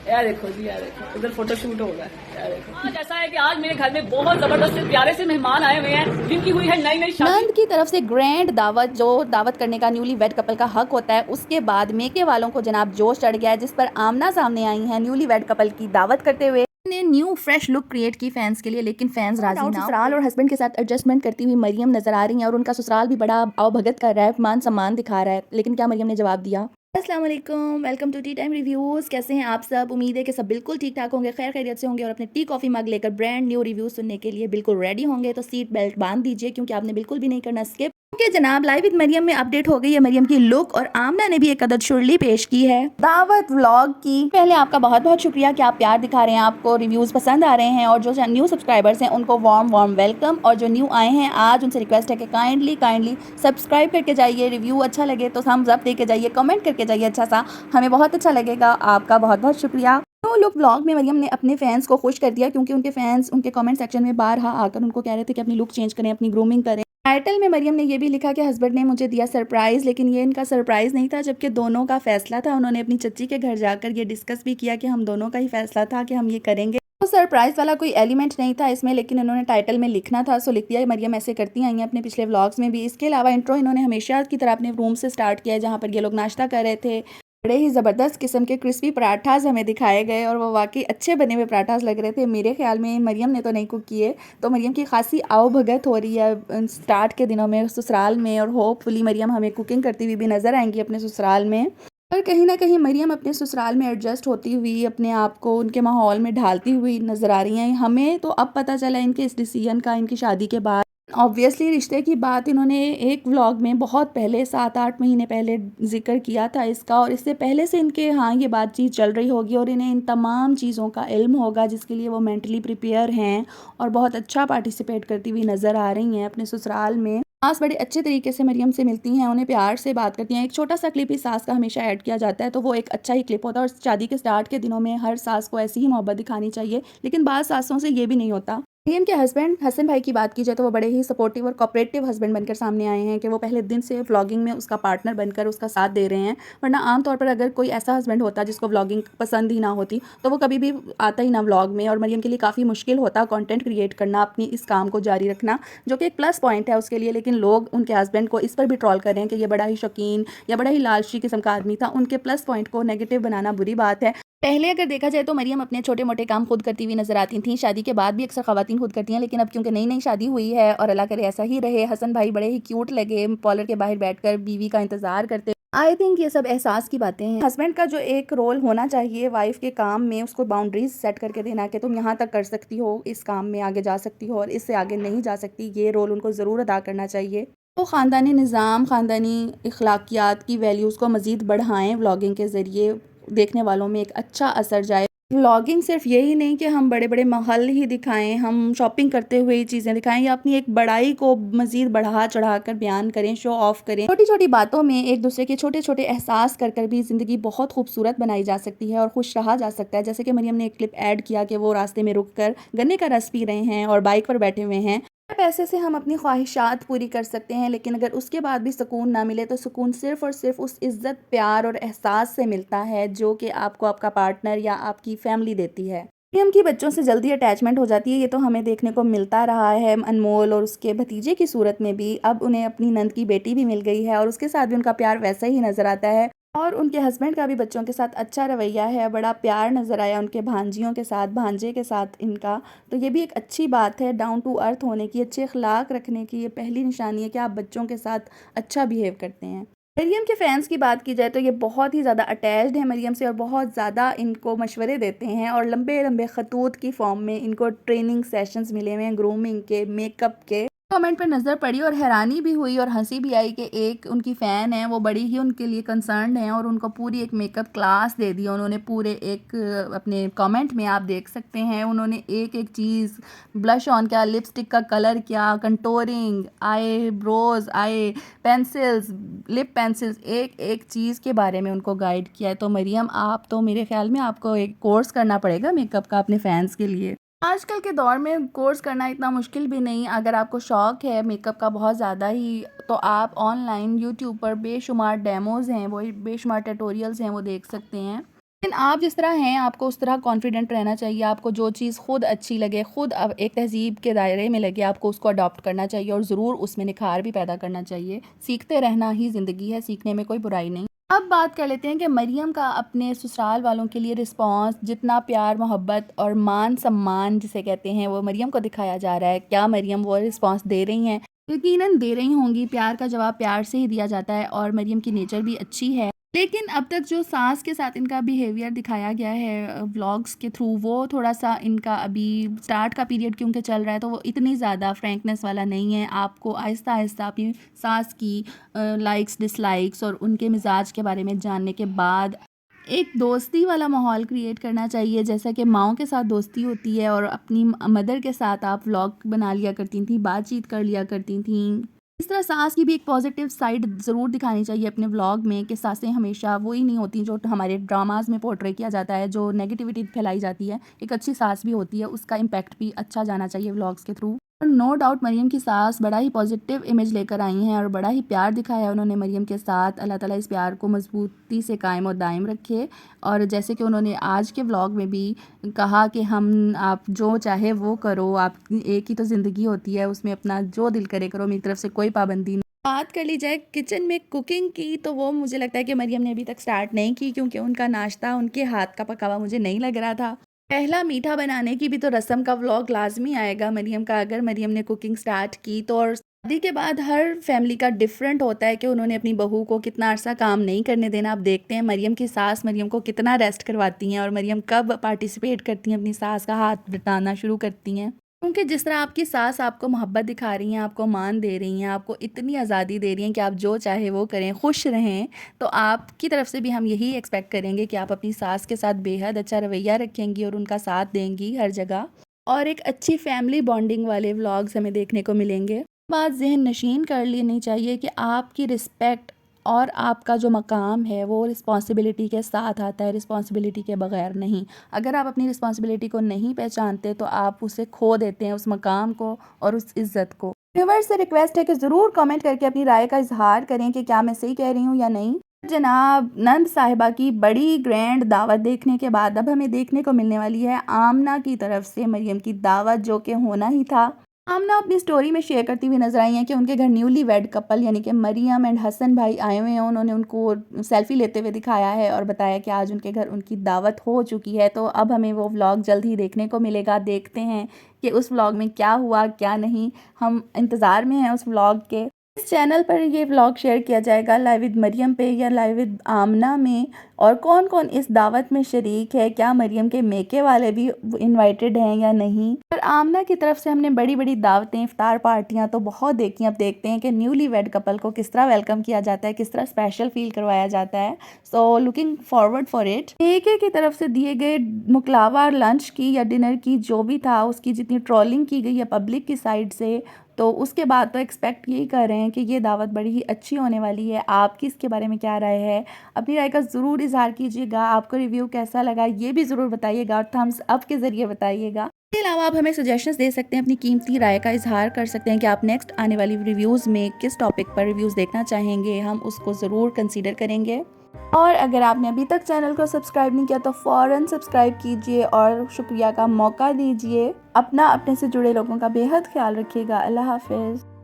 यार देखो जी, यार देखो उधर फोटोशूट होगा। यार देखो आज ऐसा है कि आज मेरे घर में बहुत जबरदस्त प्यारे से मेहमान आए हुए हैं जिनकी हुई है नई नई शादी। नंद की तरफ से ग्रैंड दावत, जो दावत करने का न्यूली वेड कपल का हक होता है, उसके बाद मेके वालों को जनाब जोश चढ़ गया है, जिस पर आमना सामने आई हैं न्यूली वेड कपल की दावत करते हुए ने न्यू फ्रेश लुक क्रिएट की फैंस के लिए, लेकिन फैंस राजी ना। ससुराल और हस्बैंड के साथ एडजस्टमेंट करती हुई मरियम नजर आ रही हैं और उनका ससुराल भी बड़ा आवभगत कर रहा है, मान सम्मान दिखा रहा है, लेकिन क्या मरियम ने जवाब दिया। अस्सलाम वालेकुम, welcome to tea time reviews. कैसे हैं आप सब? उम्मीद है कि सब बिल्कुल ठीक ठाक होंगे, खैर खैरियत से होंगे और अपने टी कॉफ़ी मग लेकर ब्रांड न्यू रिव्यूज़ सुनने के लिए बिल्कुल रेडी होंगे। तो सीट बेल्ट बांध दीजिए क्योंकि आपने बिल्कुल भी नहीं करना स्किप। कि जनाब लाइव विद मरियम में अपडेट हो गई है मरियम की लुक, और आमना ने भी एक अदद शुरली पेश की है दावत व्लॉग की। पहले आपका बहुत बहुत शुक्रिया कि आप प्यार दिखा रहे हैं, आपको रिव्यूज़ पसंद आ रहे हैं, और जो न्यू सब्सक्राइबर्स हैं उनको वार्म वेलकम, और जो न्यू आए हैं आज उनसे रिक्वेस्ट है कि काइंडली सब्सक्राइब करके जाइए, रिव्यू अच्छा लगे तो थम्स अप दे के जाइए, कमेंट करके जाइए अच्छा सा, हमें बहुत अच्छा लगेगा। आपका बहुत बहुत शुक्रिया। तो लुक व्लॉग में मरियम ने अपने फैंस को खुश कर दिया, क्योंकि उनके फैंस उनके कमेंट सेक्शन में बारहा आकर उनको कह रहे थे कि अपनी लुक चेंज करें, अपनी ग्रूमिंग करें। टाइटल में मरियम ने ये भी लिखा कि हस्बैंड ने मुझे दिया सरप्राइज़, लेकिन ये इनका सरप्राइज़ नहीं था, जबकि दोनों का फैसला था। उन्होंने अपनी चच्ची के घर जाकर ये डिस्कस भी किया कि हम दोनों का ही फैसला था कि हम ये करेंगे। तो सरप्राइज़ वाला कोई एलिमेंट नहीं था इसमें, लेकिन इन्होंने टाइटल में लिखना था सो लिख दिया। मरियम ऐसे करती आई हैं अपने पिछले व्लॉग्स में भी। इसके अलावा इंट्रो इन्होंने हमेशा की तरह अपने रूम से स्टार्ट किया है, जहाँ पर ये लोग नाश्ता कर रहे थे। बड़े ही ज़बरदस्त किस्म के क्रिस्पी पराठास हमें दिखाए गए और वो वाकई अच्छे बने हुए पराठास लग रहे थे। मेरे ख्याल में मरियम ने तो नहीं कुक किए, तो मरियम की खासी आवभगत हो रही है स्टार्ट के दिनों में ससुराल में, और होपफुली मरियम हमें कुकिंग करती हुई भी नज़र आएंगी अपने ससुराल में। पर कहीं ना कहीं मरियम अपने ससुराल में एडजस्ट होती हुई, अपने आप को उनके माहौल में ढालती हुई नज़र आ रही हैं। हमें तो अब पता चला इनके इस डिसीजन का, इनकी शादी के बाद। ऑब्वियसली रिश्ते की बात इन्होंने एक व्लॉग में बहुत पहले 7-8 महीने पहले जिक्र किया था इसका, और इससे पहले से इनके यहाँ ये बातचीत चल रही होगी और इन्हें इन तमाम चीज़ों का इल्म होगा, जिसके लिए वो मेंटली प्रिपेयर हैं और बहुत अच्छा पार्टिसिपेट करती हुई नज़र आ रही हैं अपने ससुराल में। सास बड़े अच्छे तरीके से मरियम से मिलती हैं, उन्हें प्यार से बात करती हैं। एक छोटा सा क्लिप ही सास का हमेशा ऐड किया जाता है, तो वो एक अच्छा ही क्लिप होता है, और शादी के स्टार्ट के दिनों में हर सास को ऐसी ही मोहब्बत दिखानी चाहिए, लेकिन बाद सासों से ये भी नहीं होता। मरियम के हस्बैंड हसन भाई की बात की जाए तो वो बड़े ही सपोर्टिव और कोऑपरेटिव हस्बैंड बनकर सामने आए हैं कि वो पहले दिन से व्लॉगिंग में उसका पार्टनर बनकर उसका साथ दे रहे हैं। वरना आमतौर पर अगर कोई ऐसा हस्बैंड होता जिसको व्लॉगिंग पसंद ही ना होती, तो वो कभी भी आता ही ना व्लॉग में, और मरियम के लिए काफ़ी मुश्किल होता कंटेंट क्रिएट करना, अपनी इस काम को जारी रखना, जो कि एक प्लस पॉइंट है उसके लिए। लेकिन लोग उनके हस्बैंड को इस पर भी ट्रोल कर रहे हैं कि ये बड़ा ही शौकीन या बड़ा ही लालची किस्म का आदमी था। उनके प्लस पॉइंट को नेगेटिव बनाना बुरी बात है। पहले अगर देखा जाए तो मरियम अपने छोटे मोटे काम खुद करती हुई नजर आती थी, शादी के बाद भी अक्सर खवातीन खुद करती हैं, लेकिन अब क्योंकि नई नई शादी हुई है, और अल्लाह करे ऐसा ही रहे, हसन भाई बड़े ही क्यूट लगे पॉलर के बाहर बैठकर बीवी का इंतजार करते। आई थिंक ये सब एहसास की बातें हैं। हस्बैंड का जो एक रोल होना चाहिए वाइफ के काम में, उसको बाउंड्रीज सेट करके देना कि तुम यहाँ तक कर सकती हो, इस काम में आगे जा सकती हो और इससे आगे नहीं जा सकती, ये रोल उनको ज़रूर अदा करना चाहिए। तो ख़ानदानी निज़ाम, ख़ानदानी अखलाकियात की वैल्यूज़ को मज़ीद बढ़ाएं व्लॉगिंग के ज़रिए, देखने वालों में एक अच्छा असर जाए। व्लॉगिंग सिर्फ यही नहीं कि हम बड़े बड़े महल ही दिखाएं, हम शॉपिंग करते हुए चीज़ें दिखाएं, या अपनी एक बड़ाई को मज़ीद बढ़ा चढ़ा कर बयान करें, शो ऑफ करें। छोटी छोटी बातों में एक दूसरे के छोटे छोटे एहसास कर कर भी ज़िंदगी बहुत खूबसूरत बनाई जा सकती है और खुश रहा जा सकता है। जैसे कि मरियम ने एक क्लिप ऐड किया कि वो रास्ते में रुक कर गन्ने का रस पी रहे हैं और बाइक पर बैठे हुए हैं। पैसे से हम अपनी ख्वाहिशात पूरी कर सकते हैं, लेकिन अगर उसके बाद भी सुकून ना मिले, तो सुकून सिर्फ़ और सिर्फ उस इज़्ज़त, प्यार और एहसास से मिलता है जो कि आपको आपका पार्टनर या आपकी फैमिली देती है। मरियम की बच्चों से जल्दी अटैचमेंट हो जाती है, ये तो हमें देखने को मिलता रहा है। अनमोल और उसके भतीजे की सूरत में भी अब उन्हें अपनी नंद की बेटी भी मिल गई है, और उसके साथ भी उनका प्यार वैसा ही नज़र आता है। और उनके हस्बैंड का भी बच्चों के साथ अच्छा रवैया है, बड़ा प्यार नज़र आया उनके भांजियों के साथ, भांजे के साथ इनका। तो ये भी एक अच्छी बात है, डाउन टू अर्थ होने की, अच्छे अखलाक रखने की ये पहली निशानी है कि आप बच्चों के साथ अच्छा बिहेव करते हैं। मरियम के फैंस की बात की जाए तो ये बहुत ही ज़्यादा अटैच्ड है मरियम से, और बहुत ज़्यादा इनको मशवरे देते हैं, और लंबे लंबे खतूत की फॉर्म में इनको ट्रेनिंग सेशंस मिले हुए हैं, ग्रूमिंग के, मेकअप के। कमेंट पे नज़र पड़ी और हैरानी भी हुई और हंसी भी आई कि एक उनकी फ़ैन है, वो बड़ी ही उनके लिए कंसर्न है, और उनको पूरी एक मेकअप क्लास दे दी उन्होंने। पूरे एक अपने कमेंट में आप देख सकते हैं, उन्होंने एक एक चीज़, ब्लश ऑन क्या, लिपस्टिक का कलर क्या, कंटोरिंग, आई ब्रोज, आई पेंसिल्स, लिप पेंसिल्स, एक एक चीज़ के बारे में उनको गाइड किया है। तो मरियम, आप तो मेरे ख्याल में आपको एक कोर्स करना पड़ेगा मेकअप का अपने फैंस के लिए। आजकल के दौर में कोर्स करना इतना मुश्किल भी नहीं, अगर आपको शौक़ है मेकअप का बहुत ज़्यादा ही, तो आप ऑनलाइन यूट्यूब पर बेशुमार डेमोज़ हैं, वो बेशुमार ट्यूटोरियल्स हैं, वो देख सकते हैं। लेकिन आप जिस तरह हैं आपको उस तरह कॉन्फिडेंट रहना चाहिए। आपको जो चीज़ खुद अच्छी लगे, खुद अब एक तहज़ीब के दायरे में लगे, आपको उसको अडॉप्ट करना चाहिए और ज़रूर उसमें निखार भी पैदा करना चाहिए। सीखते रहना ही ज़िंदगी है, सीखने में कोई बुराई नहीं। अब बात कर लेते हैं कि मरियम का अपने ससुराल वालों के लिए रिस्पॉन्स, जितना प्यार मोहब्बत और मान सम्मान जिसे कहते हैं वो मरियम को दिखाया जा रहा है। क्या मरियम वो रिस्पॉन्स दे रही हैं? यकीनन दे रही होंगी। प्यार का जवाब प्यार से ही दिया जाता है और मरियम की नेचर भी अच्छी है। लेकिन अब तक जो सास के साथ इनका बिहेवियर दिखाया गया है व्लॉग्स के थ्रू, वो थोड़ा-सा इनका अभी स्टार्ट का पीरियड क्योंकि चल रहा है तो वो इतनी ज़्यादा फ्रैंकनेस वाला नहीं है। आपको आहिस्ता-आहिस्ता अपनी सास की लाइक्स, डिसलाइक्स और उनके मिज़ाज के बारे में जानने के बाद एक दोस्ती वाला माहौल क्रिएट करना चाहिए, जैसा कि माँओं के साथ दोस्ती होती है और अपनी मदर के साथ आप व्लॉग बना लिया करती थीं, बातचीत कर लिया करती थीं। इस तरह सास की भी एक पॉजिटिव साइड ज़रूर दिखानी चाहिए अपने व्लॉग में कि सासें हमेशा वही नहीं होती जो हमारे ड्रामास में पोर्ट्रे किया जाता है, जो नेगेटिविटी फैलाई जाती है। एक अच्छी सास भी होती है, उसका इम्पैक्ट भी अच्छा जाना चाहिए व्लॉग्स के थ्रू। और नो डाउट मरियम की सास बड़ा ही पॉजिटिव इमेज लेकर आई हैं और बड़ा ही प्यार दिखाया है उन्होंने मरियम के साथ। अल्लाह ताला इस प्यार को मजबूती से कायम और दायम रखे। और जैसे कि उन्होंने आज के व्लॉग में भी कहा कि आप जो चाहे वो करो, आप एक ही तो ज़िंदगी होती है, उसमें अपना जो दिल करे करो, मेरी तरफ से कोई पाबंदी नहीं। बात कर ली जाए किचन में कुकिंग की तो वो मुझे लगता है कि मरियम ने अभी तक स्टार्ट नहीं की, क्योंकि उनका नाश्ता उनके हाथ का पका हुआ मुझे नहीं लग रहा था। पहला मीठा बनाने की भी तो रस्म का व्लॉग लाज़मी आएगा मरियम का, अगर मरियम ने कुकिंग स्टार्ट की तो। और शादी के बाद हर फैमिली का डिफरेंट होता है कि उन्होंने अपनी बहू को कितना अरसा काम नहीं करने देना। आप देखते हैं मरियम की सास मरियम को कितना रेस्ट करवाती हैं और मरियम कब पार्टिसिपेट करती हैं, अपनी सास का हाथ बटाना शुरू करती हैं। क्योंकि जिस तरह आपकी सास आपको मोहब्बत दिखा रही हैं, आपको मान दे रही हैं, आपको इतनी आज़ादी दे रही हैं कि आप जो चाहे वो करें, खुश रहें, तो आपकी तरफ से भी हम यही एक्सपेक्ट करेंगे कि आप अपनी सास के साथ बेहद अच्छा रवैया रखेंगी और उनका साथ देंगी हर जगह। और एक अच्छी फैमिली बॉन्डिंग वाले व्लॉग्स हमें देखने को मिलेंगे। बात ज़हन नशीन कर लेनी चाहिए कि आपकी रिस्पेक्ट और आपका जो मकाम है वो रिस्पॉन्सिबिलिटी के साथ आता है, रिस्पॉन्सिबिलिटी के बगैर नहीं। अगर आप अपनी रिस्पॉन्सिबिलिटी को नहीं पहचानते तो आप उसे खो देते हैं, उस मकाम को और उस इज़्ज़त को। व्यूअर्स से रिक्वेस्ट है कि ज़रूर कमेंट करके अपनी राय का इजहार करें कि क्या मैं सही कह रही हूँ या नहीं। जनाब नंद साहिबा की बड़ी ग्रैंड दावत देखने के बाद अब हमें देखने को मिलने वाली है आमना की तरफ से मरियम की दावत, जो कि होना ही था। आमना अपनी स्टोरी में शेयर करती हुई नजर आई हैं कि उनके घर न्यूली वेड कपल यानी कि मरियम एंड हसन भाई आए हुए हैं। उन्होंने उनको सेल्फी लेते हुए दिखाया है और बताया कि आज उनके घर उनकी दावत हो चुकी है। तो अब हमें वो व्लॉग जल्द ही देखने को मिलेगा। देखते हैं कि उस व्लॉग में क्या हुआ क्या नहीं, हम इंतज़ार में हैं उस व्लॉग के। इस चैनल पर ये व्लॉग शेयर किया जाएगा लाइव विद मरियम पे या लाइव विद आमना में, और कौन कौन इस दावत में शरीक है, क्या मरियम के मेके वाले भी इनवाइटेड हैं या नहीं। और आमना की तरफ से हमने बड़ी बड़ी दावतें, इफ्तार पार्टियां तो बहुत देखी। अब देखते हैं कि न्यूली वेड कपल को किस तरह वेलकम किया जाता है, किस तरह स्पेशल फील करवाया जाता है। So looking forward for it. मेके की तरफ से दिए गए मुकलावा लंच की या डिनर की जो भी था, उसकी जितनी ट्रोलिंग की गई है पब्लिक की साइड से, तो उसके बाद तो एक्सपेक्ट यही कर रहे हैं कि ये दावत बड़ी ही अच्छी होने वाली है। आपकी इसके बारे में क्या राय है, अपनी राय का ज़रूर इजहार कीजिएगा। आपको रिव्यू कैसा लगा ये भी ज़रूर बताइएगा और थम्स अप के ज़रिए बताइएगा। इसके अलावा आप हमें सजेशंस दे सकते हैं, अपनी कीमती राय का इजहार कर सकते हैं कि आप नेक्स्ट आने वाली रिव्यूज़ में किस टॉपिक पर रिव्यूज़ देखना चाहेंगे, हम उसको ज़रूर कंसीडर करेंगे। और अगर आपने अभी तक चैनल को सब्सक्राइब नहीं किया तो फ़ौरन सब्सक्राइब कीजिए और शुक्रिया का मौका दीजिए। अपने से जुड़े लोगों का बेहद ख्याल रखिएगा। अल्लाह हाफ़िज़।